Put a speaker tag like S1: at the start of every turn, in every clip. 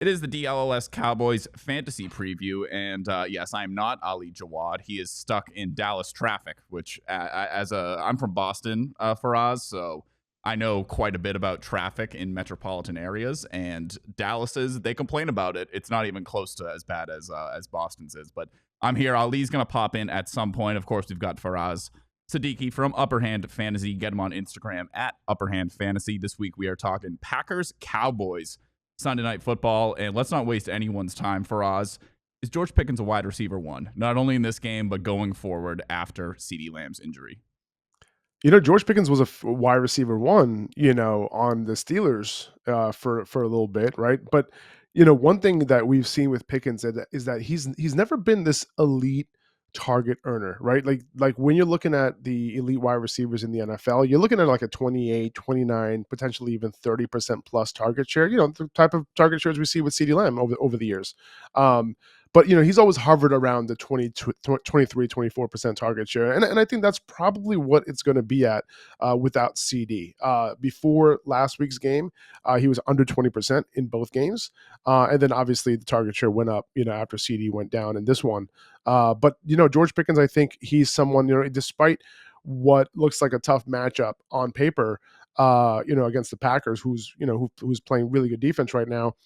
S1: It is the DLLS Cowboys fantasy preview, and yes, I am not Ali Jawad. He is stuck in Dallas traffic, which, I'm from Boston, Faraz, so I know quite a bit about traffic in metropolitan areas. And Dallas's, they complain about it. It's not even close to as bad as Boston's is. But I'm here. Ali's gonna pop in at some point. Of course, we've got Faraz Siddiqi from Upper Hand Fantasy. Get him on Instagram at Upper Hand Fantasy. This week we are talking Packers Cowboys. Sunday Night Football, and let's not waste anyone's time. Faraz, is George Pickens a wide receiver one, not only in this game, but going forward after CeeDee Lamb's injury?
S2: George Pickens was a wide receiver one, on the Steelers for a little bit, right? But, one thing that we've seen with Pickens is that he's never been this elite target earner, right? Like when you're looking at the elite wide receivers in the NFL, you're looking at like a 28, 29, potentially even 30% plus target share, the type of target shares we see with CeeDee Lamb over the years. But he's always hovered around the 23, 24% target share. And I think that's probably what it's going to be at without CeeDee. Before last week's game, he was under 20% in both games. And then obviously the target share went up, after CeeDee went down in this one. But George Pickens, I think he's someone, despite what looks like a tough matchup on paper, against the Packers, who's playing really good defense right now.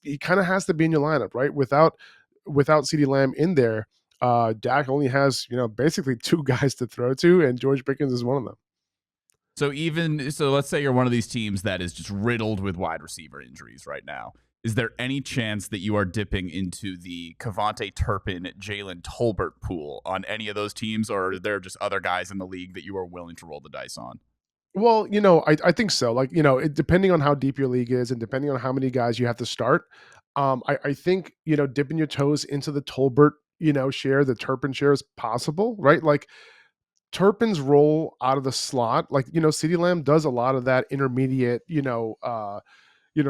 S2: He kind of has to be in your lineup, right? Without CeeDee Lamb in there, Dak only has, basically two guys to throw to, and George Pickens is one of them.
S1: So let's say you're one of these teams that is just riddled with wide receiver injuries right now. Is there any chance that you are dipping into the Javonte Turpin, Jalen Tolbert pool on any of those teams, or are there just other guys in the league that you are willing to roll the dice on?
S2: Well, I think so. Like, depending on how deep your league is and depending on how many guys you have to start, I think, dipping your toes into the Tolbert, share, the Turpin share is possible, right? Like, Turpin's role out of the slot, like, CeeDee Lamb does a lot of that intermediate,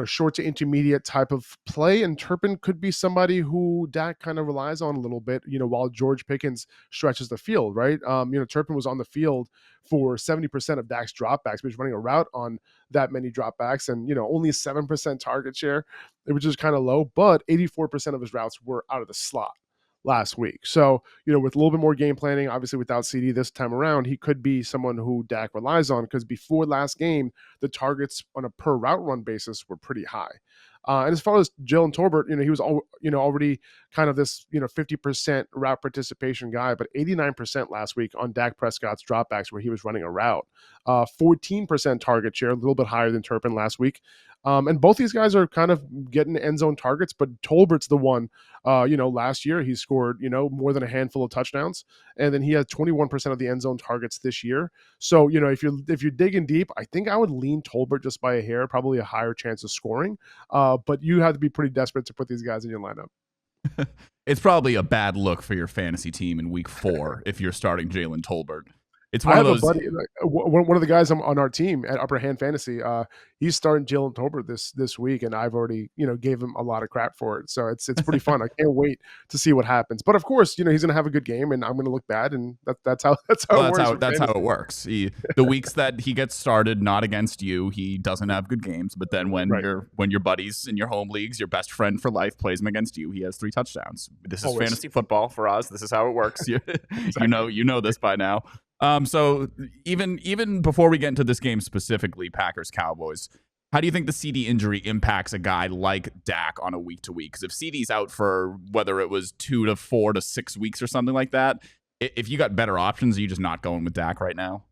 S2: short to intermediate type of play. And Turpin could be somebody who Dak kind of relies on a little bit, while George Pickens stretches the field, right? Turpin was on the field for 70% of Dak's dropbacks, but he's running a route on that many dropbacks and, only 7% target share, which is kind of low, but 84% of his routes were out of the slot last week. So, with a little bit more game planning, obviously without CeeDee this time around, he could be someone who Dak relies on, because before last game, the targets on a per route run basis were pretty high. And as far as Jalen Tolbert, he was already kind of this 50% route participation guy, but 89% last week on Dak Prescott's dropbacks where he was running a route. 14% target share, a little bit higher than Turpin last week. And both these guys are kind of getting end zone targets, but Tolbert's the one. Last year he scored more than a handful of touchdowns, and then he had 21% of the end zone targets this year. So if you're digging deep, I think I would lean Tolbert just by a hair, probably a higher chance of scoring. But you have to be pretty desperate to put these guys in your lineup.
S1: It's probably a bad look for your fantasy team in week 4 if you're starting Jalen Tolbert. It's one
S2: I
S1: of
S2: have
S1: those.
S2: a buddy, one of the guys on our team at Upper Hand Fantasy. He's starting Jalen Tolbert this week, and I've already gave him a lot of crap for it. So it's pretty fun. I can't wait to see what happens. But of course, he's going to have a good game, and I'm going to look bad, and that's how it works.
S1: That's how it works. The weeks that he gets started, not against you, he doesn't have good games. But then when your buddies in your home leagues, your best friend for life, plays him against you, he has 3 touchdowns. This is fantasy football for us. This is how it works. Exactly. You know this by now. So even before we get into this game specifically, Packers Cowboys, how do you think the CeeDee injury impacts a guy like Dak on a week to week? Because if CeeDee's out for whether it was 2 to 4 to 6 weeks or something like that, if you got better options, are you just not going with Dak right now?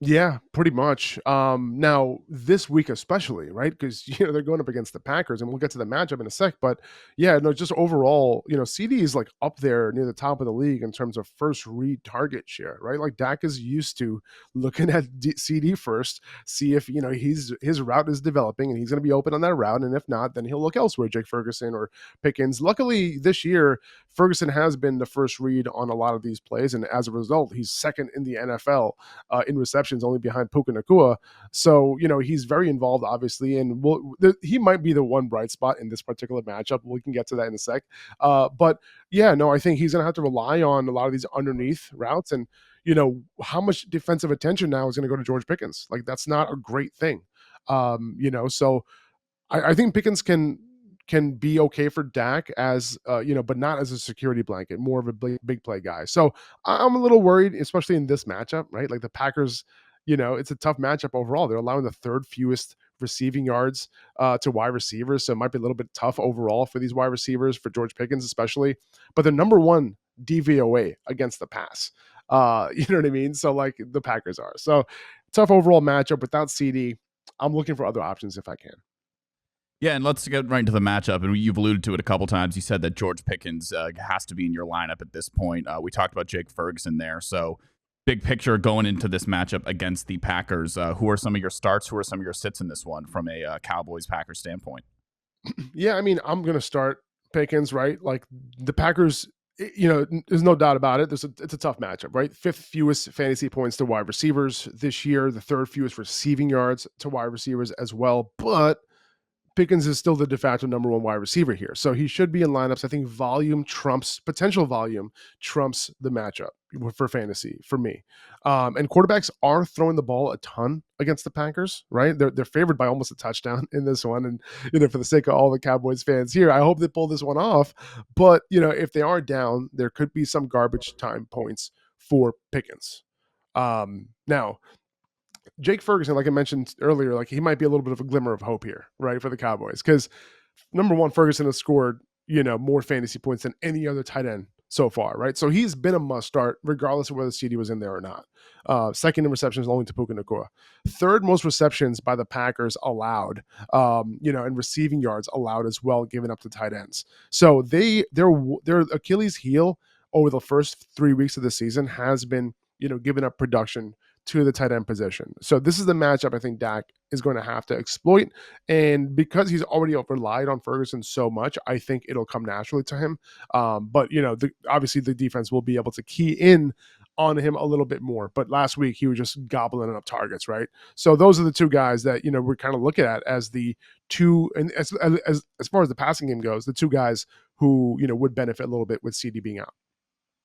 S2: Yeah, pretty much. Now this week especially, right? Because they're going up against the Packers, and we'll get to the matchup in a sec. But yeah, no, just overall, CeeDee is like up there near the top of the league in terms of first read target share, right? Like Dak is used to looking at CeeDee first, see if his route is developing, and he's going to be open on that route, and if not, then he'll look elsewhere, Jake Ferguson or Pickens. Luckily, this year Ferguson has been the first read on a lot of these plays, and as a result, he's second in the NFL in receptions, only behind Puka Nacua. So, he's very involved, obviously, and he might be the one bright spot in this particular matchup. We can get to that in a sec. But yeah, no, I think he's going to have to rely on a lot of these underneath routes, and, how much defensive attention now is going to go to George Pickens. Like, that's not a great thing. So I think Pickens can can be okay for Dak as but not as a security blanket, more of a big play guy. So I'm a little worried, especially in this matchup, right? Like the Packers, it's a tough matchup overall. They're allowing the third fewest receiving yards to wide receivers, so it might be a little bit tough overall for these wide receivers, for George Pickens especially. But they're number one DVOA against the pass. You know what I mean? So like the Packers are. So tough overall matchup without CeeDee. I'm looking for other options if I can.
S1: Yeah, and let's get right into the matchup. And you've alluded to it a couple times. You said that George Pickens has to be in your lineup at this point. We talked about Jake Ferguson there. So big picture going into this matchup against the Packers. Who are some of your starts? Who are some of your sits in this one from a Cowboys-Packers standpoint?
S2: Yeah, I mean, I'm going to start Pickens, right? Like the Packers, there's no doubt about it. It's a tough matchup, right? Fifth fewest fantasy points to wide receivers this year, the third fewest receiving yards to wide receivers as well. But Pickens is still the de facto number one wide receiver here. So he should be in lineups. I think potential volume trumps the matchup for fantasy for me. And quarterbacks are throwing the ball a ton against the Packers, right? They're favored by almost a touchdown in this one. And, for the sake of all the Cowboys fans here, I hope they pull this one off. But, if they are down, there could be some garbage time points for Pickens. Now, Jake Ferguson, like I mentioned earlier, like he might be a little bit of a glimmer of hope here, right, for the Cowboys. Because number one, Ferguson has scored, more fantasy points than any other tight end so far, right? So he's been a must start, regardless of whether CeeDee was in there or not. Second in receptions, only to Puka Nacua. Third most receptions by the Packers allowed, and receiving yards allowed as well, given up to tight ends. So their Achilles heel over the first 3 weeks of the season has been, giving up production to the tight end position. So this is the matchup I think Dak is going to have to exploit. And because he's already relied on Ferguson so much, I think it'll come naturally to him. But, obviously the defense will be able to key in on him a little bit more. But last week he was just gobbling up targets, right? So those are the two guys that, we're kind of looking at as the two, and as far as the passing game goes, the two guys who, would benefit a little bit with CeeDee being out.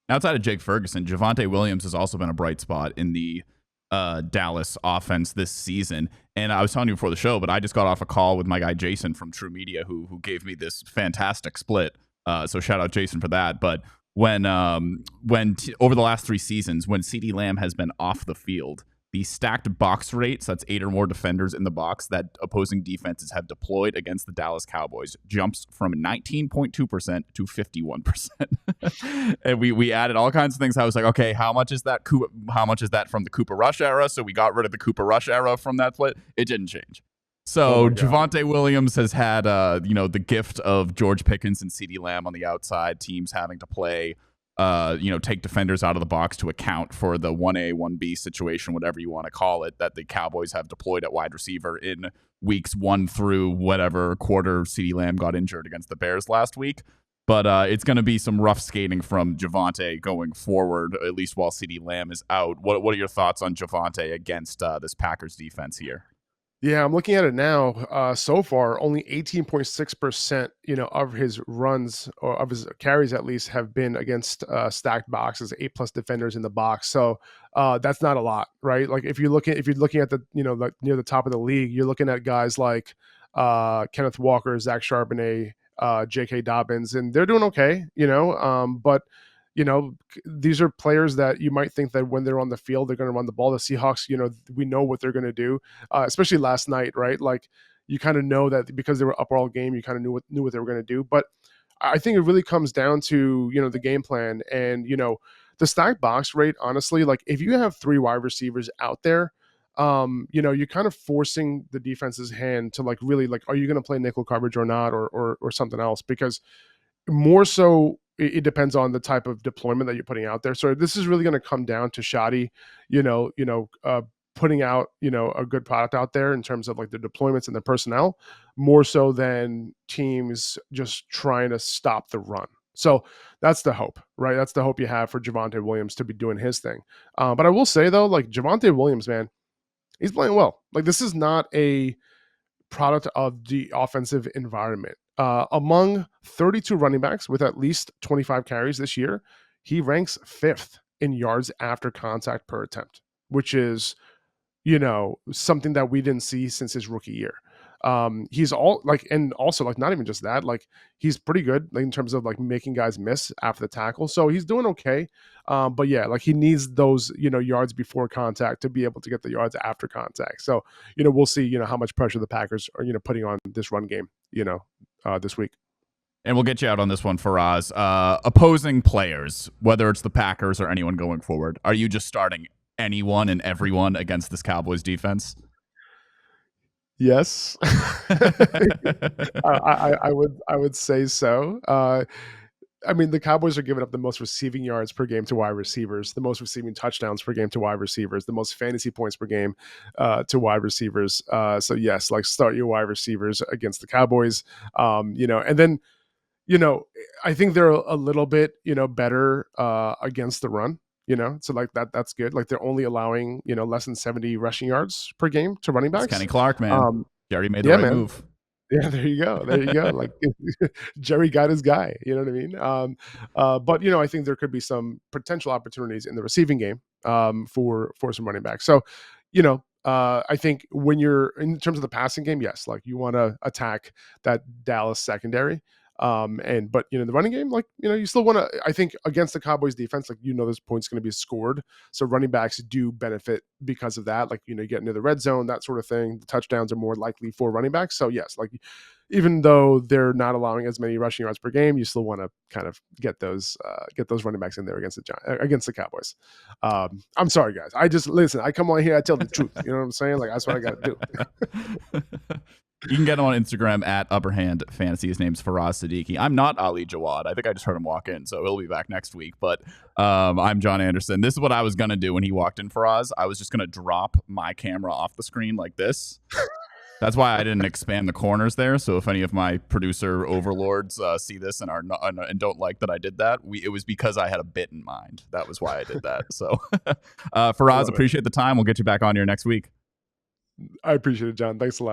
S1: Outside of Jake Ferguson, Javonte Williams has also been a bright spot in the Dallas offense this season. And I was telling you before the show, but I just got off a call with my guy Jason from True Media, who gave me this fantastic split. So shout out Jason for that. But when over the last 3 seasons, when CeeDee Lamb has been off the field, the stacked box rates, that's 8 or more defenders in the box that opposing defenses have deployed against the Dallas Cowboys, jumps from 19.2% to 51%. And we added all kinds of things. I was like, okay, how much is that from the Cooper Rush era? So we got rid of the Cooper Rush era from that split. It didn't change. So Javonte Williams has had the gift of George Pickens and CeeDee Lamb on the outside, teams having to play take defenders out of the box to account for the 1A, 1B situation, whatever you want to call it, that the Cowboys have deployed at wide receiver in weeks 1 through whatever quarter CeeDee Lamb got injured against the Bears last week. But it's going to be some rough skating from Javonte going forward, at least while CeeDee Lamb is out. What are your thoughts on Javonte against this Packers defense here?
S2: Yeah, I'm looking at it now. So far, only 18.6%, of his runs or of his carries at least have been against stacked boxes, 8+ defenders in the box. So that's not a lot, right? Like if you're looking at the like near the top of the league, you're looking at guys like Kenneth Walker, Zach Charbonnet, J.K. Dobbins, and they're doing okay, but these are players that you might think that when they're on the field, they're going to run the ball. The Seahawks, we know what they're going to do, especially last night, right? Like you kind of know that because they were up all game, you kind of knew what they were going to do. But I think it really comes down to, the game plan and, the stacked box rate, honestly, like if you have 3 wide receivers out there, you're kind of forcing the defense's hand to like, really like, are you going to play nickel coverage or not, or something else? Because more so, it depends on the type of deployment that you're putting out there. So this is really going to come down to Shoddy, putting out, a good product out there in terms of like the deployments and the personnel, more so than teams just trying to stop the run. So that's the hope, right? That's the hope you have for Javonte Williams to be doing his thing. But I will say though, like Javonte Williams, man, he's playing well. Like this is not a product of the offensive environment. Among 32 running backs with at least 25 carries this year, he ranks 5th in yards after contact per attempt, which is, something that we didn't see since his rookie year. He's all like, and also like not even just that, like he's pretty good like, in terms of like making guys miss after the tackle. So he's doing okay. But yeah, like he needs those, yards before contact to be able to get the yards after contact. So, we'll see, how much pressure the Packers are, putting on this run game, this week.
S1: And we'll get you out on this one, Faraz. Opposing players, whether it's the Packers or anyone going forward, are you just starting anyone and everyone against this Cowboys defense?
S2: Yes, I would say so. I mean, the Cowboys are giving up the most receiving yards per game to wide receivers, the most receiving touchdowns per game to wide receivers, the most fantasy points per game to wide receivers. So yes, like start your wide receivers against the Cowboys. And then I think they're a little bit better against the run. So like that's good. Like they're only allowing less than 70 rushing yards per game to running backs.
S1: It's Kenny Clark, man. He already made the right move.
S2: Yeah, there you go. There you go. Like Jerry got his guy. You know what I mean? But I think there could be some potential opportunities in the receiving game for some running backs. So, I think when you're in terms of the passing game, yes, like you want to attack that Dallas secondary. But the running game, like, you still want to, I think against the Cowboys defense, like, this point's going to be scored. So running backs do benefit because of that. Like, you get into the red zone, that sort of thing. The touchdowns are more likely for running backs. So yes, like even though they're not allowing as many rushing yards per game, you still want to kind of get those running backs in there against the Cowboys. I'm sorry guys. I come on here, I tell the truth. You know what I'm saying? Like, that's what I got to do.
S1: You can get him on Instagram at Upperhand Fantasy. His name's Faraz Siddiqi. I'm not Ali Jawad. I think I just heard him walk in, so he'll be back next week. But I'm John Andersen. This is what I was going to do when he walked in, Faraz. I was just going to drop my camera off the screen like this. That's why I didn't expand the corners there. So if any of my producer overlords see this and and don't like that I did that, it was because I had a bit in mind. That was why I did that. So Faraz, appreciate the time. We'll get you back on here next week.
S2: I appreciate it, John. Thanks a lot.